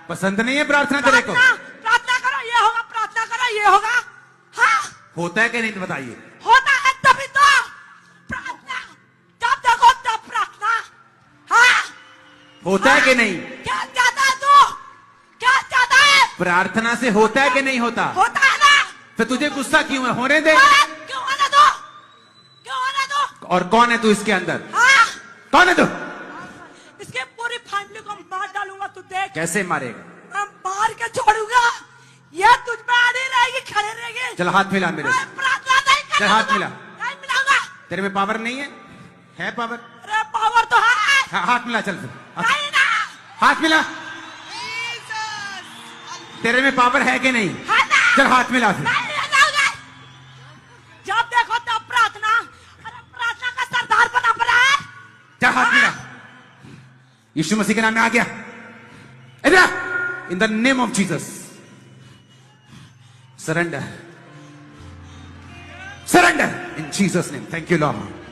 पसंद नहीं है प्रार्थना तेरे को? प्रार्थना करो ये होगा, प्रार्थना करो ये होगा। हाँ होता है कि नहीं बताइए? होता है तभी तो प्रार्थना, जब देखो तब प्रार्थना। हाँ होता है कि नहीं? क्या चाहता है तू? क्या चाहता है? प्रार्थना से होता है कि नहीं होता? होता है ना। फिर तुझे गुस्सा क्यों है? होने दे। क्यों होने दो, क्यों होने दो। और कौन है तू इसके अंदर? हाँ कौन है तू? इसके पूरी फैमिली को मार डालूंगा, तू देख। कैसे मारेगा? मैं मार के छोड़ूंगा, ये तुझ में आड़ी रहेगी, खड़े रहेगी। चल हाथ मिला मेरे से। मैं प्रार्थना नहीं चल हाथ मिला। करूंगा, नहीं मिलाऊंगा। तेरे में पावर नहीं है? है पावर? अरे पावर तो है। हाथ मिला चल फिर। नहीं ना, हाथ मिला। तेरे में पावर है कि नहीं? है ना। चल हाथ मिला फिर। नहीं मिलाऊंगा। जब देखो तब प्रार्थना। अरे प्रार्थना का सरदार बना पड़ा है। चल हाथ मिला। यीशु मसीह के नाम में आ गया। In the name of Jesus surrender, surrender in Jesus name. Thank you Lord.